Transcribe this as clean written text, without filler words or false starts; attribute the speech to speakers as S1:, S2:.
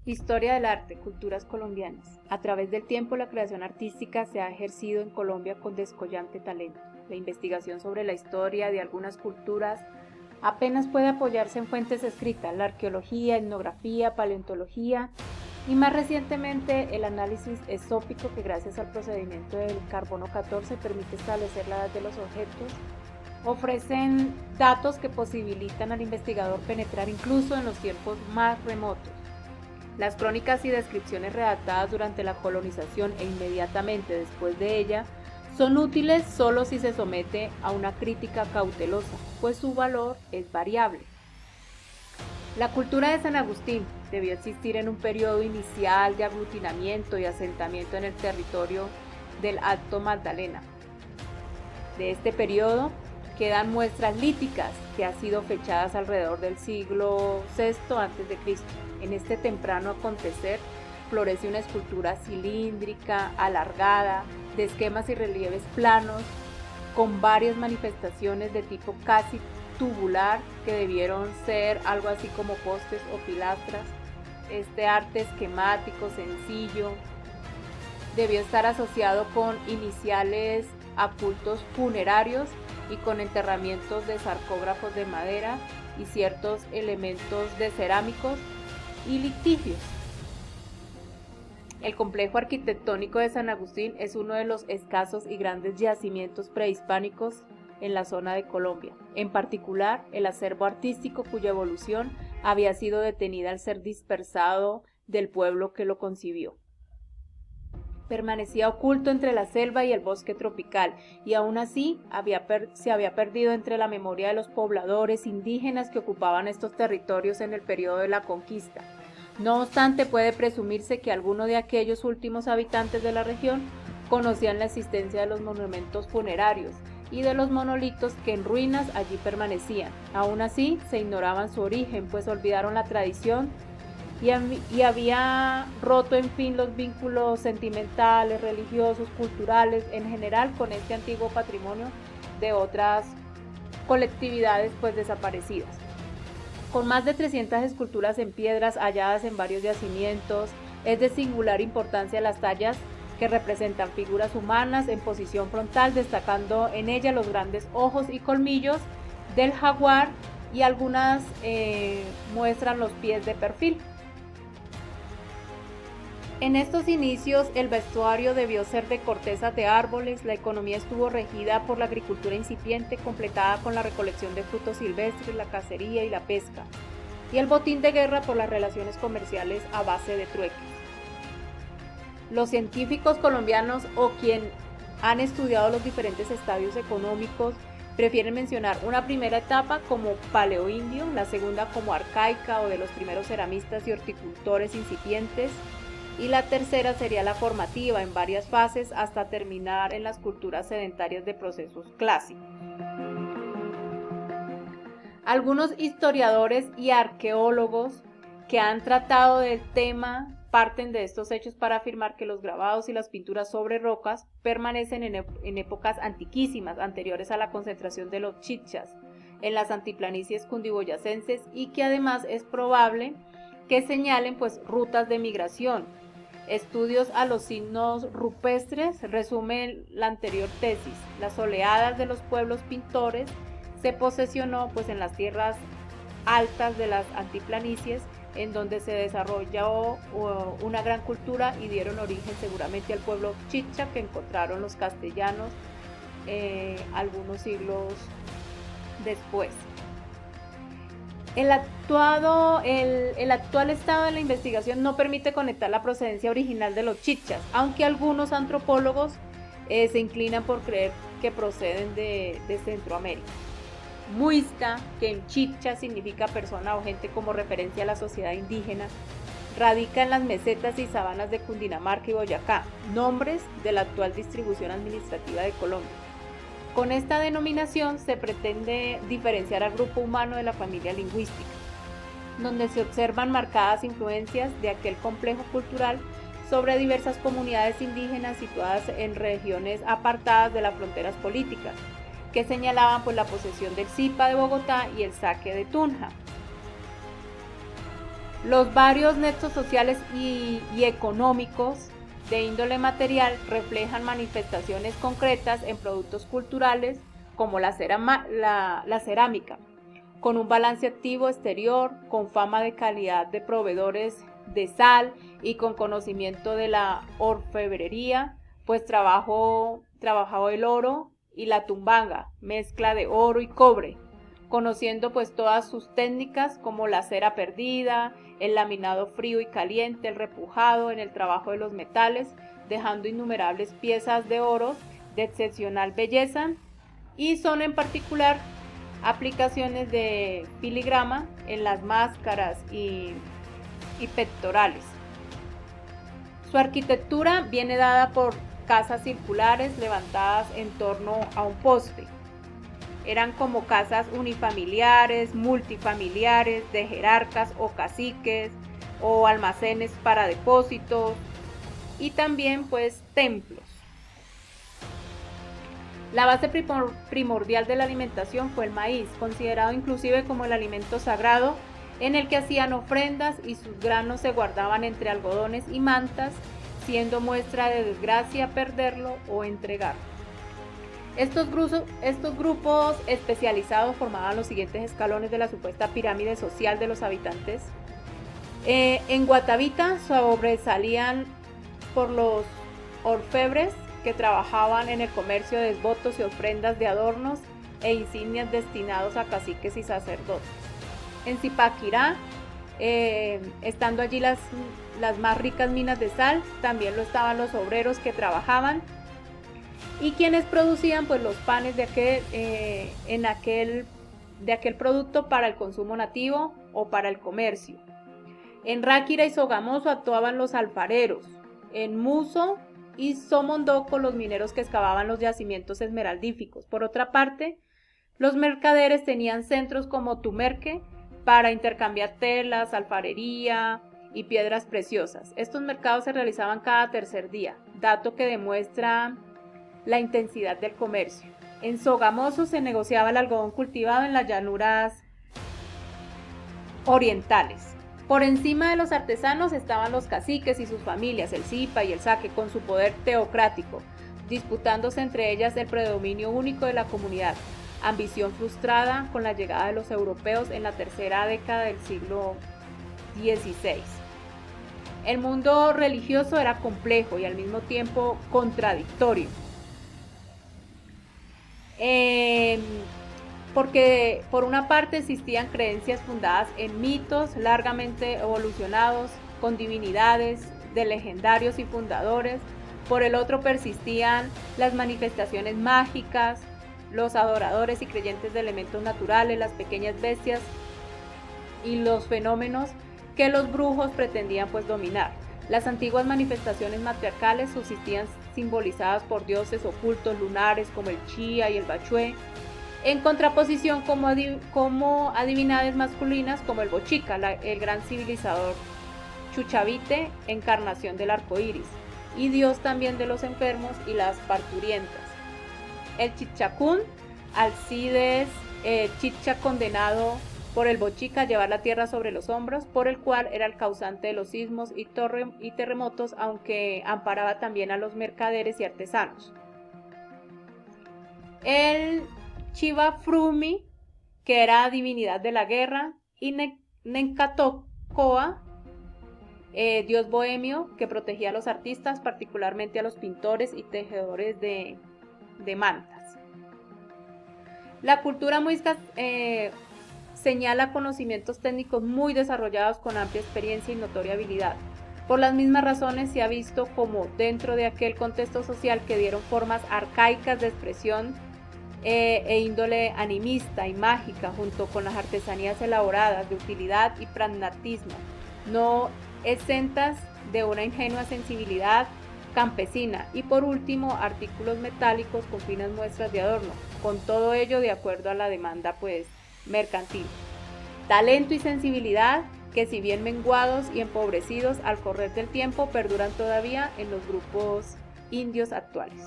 S1: Historia del arte, culturas colombianas. A través del tiempo, la creación artística se ha ejercido en Colombia con descollante talento. La investigación sobre la historia de algunas culturas apenas puede apoyarse en fuentes escritas, la arqueología, etnografía, paleontología y más recientemente el análisis esópico que gracias al procedimiento del carbono 14 permite establecer la edad de los objetos. Ofrecen datos que posibilitan al investigador penetrar incluso en los tiempos más remotos. Las crónicas y descripciones redactadas durante la colonización e inmediatamente después de ella son útiles solo si se somete a una crítica cautelosa, pues su valor es variable. La cultura de San Agustín debió existir en un periodo inicial de aglutinamiento y asentamiento en el territorio del Alto Magdalena. De este periodo quedan muestras líticas que han sido fechadas alrededor del siglo VI a.C. En este temprano acontecer florece una escultura cilíndrica, alargada, de esquemas y relieves planos, con varias manifestaciones de tipo casi tubular que debieron ser algo así como postes o pilastras. Este arte esquemático, sencillo, debió estar asociado con iniciales a cultos funerarios y con enterramientos de sarcógrafos de madera y ciertos elementos de cerámicos y litigios. El complejo arquitectónico de San Agustín es uno de los escasos y grandes yacimientos prehispánicos en la zona de Colombia, en particular el acervo artístico cuya evolución había sido detenida al ser dispersado del pueblo que lo concibió. Permanecía oculto entre la selva y el bosque tropical, y aún así se había perdido entre la memoria de los pobladores indígenas que ocupaban estos territorios en el periodo de la conquista. No obstante, puede presumirse que algunos de aquellos últimos habitantes de la región conocían la existencia de los monumentos funerarios y de los monolitos que en ruinas allí permanecían. Aún así, se ignoraban su origen, pues olvidaron la tradición y había roto en fin los vínculos sentimentales, religiosos, culturales, en general con este antiguo patrimonio de otras colectividades pues desaparecidas. Con más de 300 esculturas en piedras halladas en varios yacimientos, es de singular importancia las tallas que representan figuras humanas en posición frontal, destacando en ella los grandes ojos y colmillos del jaguar y algunas muestran los pies de perfil. En estos inicios el vestuario debió ser de cortezas de árboles, la economía estuvo regida por la agricultura incipiente, completada con la recolección de frutos silvestres, la cacería y la pesca, y el botín de guerra por las relaciones comerciales a base de trueques. Los científicos colombianos o quien han estudiado los diferentes estadios económicos prefieren mencionar una primera etapa como paleoindio, la segunda como arcaica o de los primeros ceramistas y horticultores incipientes, y la tercera sería la formativa en varias fases hasta terminar en las culturas sedentarias de procesos clásicos. Algunos historiadores y arqueólogos que han tratado del tema parten de estos hechos para afirmar que los grabados y las pinturas sobre rocas permanecen en épocas antiquísimas, anteriores a la concentración de los chichas en las altiplanicies cundiboyacenses, y que además es probable que señalen pues rutas de migración. Estudios a los signos rupestres resumen la anterior tesis. Las oleadas de los pueblos pintores se posesionó pues en las tierras altas de las altiplanicies, en donde se desarrolló una gran cultura y dieron origen seguramente al pueblo chicha que encontraron los castellanos algunos siglos después. El actual estado de la investigación no permite conectar la procedencia original de los chichas, aunque algunos antropólogos se inclinan por creer que proceden de Centroamérica. Muisca, que en chicha significa persona o gente como referencia a la sociedad indígena, radica en las mesetas y sabanas de Cundinamarca y Boyacá, nombres de la actual distribución administrativa de Colombia. Con esta denominación se pretende diferenciar al grupo humano de la familia lingüística, donde se observan marcadas influencias de aquel complejo cultural sobre diversas comunidades indígenas situadas en regiones apartadas de las fronteras políticas, que señalaban pues la posesión del Zipa de Bogotá y el saque de Tunja. Los varios nexos sociales y económicos de índole material reflejan manifestaciones concretas en productos culturales como la cerámica, con un balance activo exterior, con fama de calidad de proveedores de sal y con conocimiento de la orfebrería, pues trabajó el oro y la tumbanga, mezcla de oro y cobre, conociendo pues todas sus técnicas como la cera perdida, el laminado frío y caliente, el repujado en el trabajo de los metales, dejando innumerables piezas de oro de excepcional belleza, y son en particular aplicaciones de filigrama en las máscaras y pectorales. Su arquitectura viene dada por casas circulares levantadas en torno a un poste. Eran como casas unifamiliares, multifamiliares, de jerarcas o caciques, o almacenes para depósitos, y también pues templos. La base primordial de la alimentación fue el maíz, considerado inclusive como el alimento sagrado, en el que hacían ofrendas y sus granos se guardaban entre algodones y mantas, siendo muestra de desgracia perderlo o entregarlo. Estos grupos especializados formaban los siguientes escalones de la supuesta pirámide social de los habitantes. En Guatavita sobresalían por los orfebres que trabajaban en el comercio de esbotos y ofrendas de adornos e insignias destinados a caciques y sacerdotes. En Zipaquirá, estando allí las más ricas minas de sal, también lo estaban los obreros que trabajaban y quienes producían pues los panes de aquel producto para el consumo nativo o para el comercio. En Ráquira y Sogamoso actuaban los alfareros. En Muso y Somondoco los mineros que excavaban los yacimientos esmeraldíficos. Por otra parte, los mercaderes tenían centros como Tumerque para intercambiar telas, alfarería y piedras preciosas. Estos mercados se realizaban cada tercer día, dato que demuestra la intensidad del comercio. En Sogamoso se negociaba el algodón cultivado en las llanuras orientales. Por encima de los artesanos estaban los caciques y sus familias, el Zipa y el Saque, con su poder teocrático, disputándose entre ellas el predominio único de la comunidad, ambición frustrada con la llegada de los europeos en la tercera década del siglo XVI. El mundo religioso era complejo y al mismo tiempo contradictorio. Porque por una parte existían creencias fundadas en mitos largamente evolucionados, con divinidades de legendarios y fundadores. Por el otro persistían las manifestaciones mágicas, los adoradores y creyentes de elementos naturales, las pequeñas bestias y los fenómenos que los brujos pretendían pues dominar. Las antiguas manifestaciones matriarcales subsistían simbolizadas por dioses ocultos lunares como el Chía y el Bachué, en contraposición como divinidades masculinas como el Bochica, el gran civilizador Chuchavite, encarnación del arco iris, y dios también de los enfermos y las parturientas. El Chichacún, Alcides Chicha, condenado por el Bochica a llevar la tierra sobre los hombros, por el cual era el causante de los sismos y terremotos, aunque amparaba también a los mercaderes y artesanos. El Chivafrumi, que era divinidad de la guerra, y Nencatocoa, dios bohemio, que protegía a los artistas, particularmente a los pintores y tejedores de mantas. La cultura muisca señala conocimientos técnicos muy desarrollados con amplia experiencia y notoria habilidad. Por las mismas razones se ha visto como dentro de aquel contexto social que dieron formas arcaicas de expresión e índole animista y mágica, junto con las artesanías elaboradas de utilidad y pragmatismo, no exentas de una ingenua sensibilidad campesina, y por último artículos metálicos con finas muestras de adorno, con todo ello de acuerdo a la demanda pues mercantil. Talento y sensibilidad que, si bien menguados y empobrecidos al correr del tiempo, perduran todavía en los grupos indios actuales.